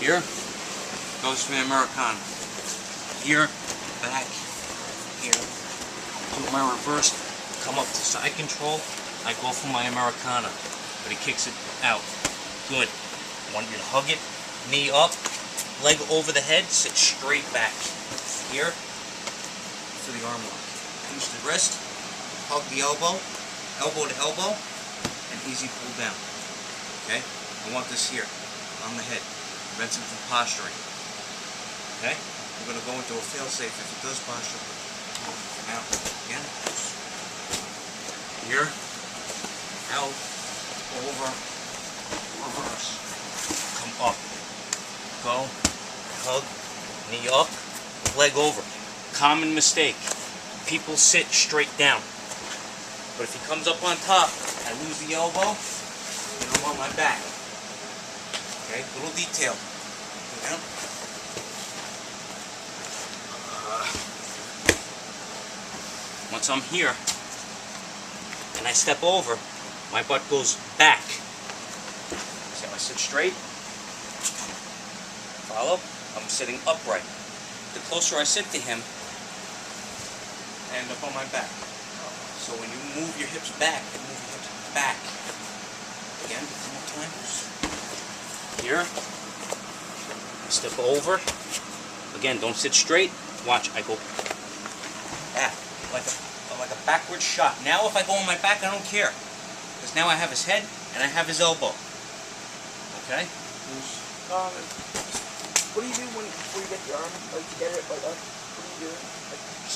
Here goes for the Americana. Here, back, here. Do my reverse, come up to side control. I go for my Americana, but he kicks it out. Good. I want you to hug it, knee up, leg over the head, sit straight back. Here, for the arm lock. Pinch the wrist, hug the elbow, elbow to elbow, and easy pull down. Okay? I want this here, on the head. Prevents him from posturing. Okay? We're going to go into a fail-safe if it does posture. Now, again. Here, out, over, reverse. Come up. Go, hug, knee up, leg over. Common mistake. People sit straight down. But if he comes up on top, I lose the elbow, and I'm on my back. Okay, little detail. Go down. Once I'm here, and I step over, my butt goes back. See how I sit straight? Follow? I'm sitting upright. The closer I sit to him, I end up on my back. So when you move your hips back, you move your hips back. Again, one more time. Here. I step over. Again, don't sit straight. Watch, I go back. Like a backward shot. Now if I go on my back, I don't care. Because now I have his head and I have his elbow. Okay? What do you do before you get the arm? Like to get it like that? What do you do?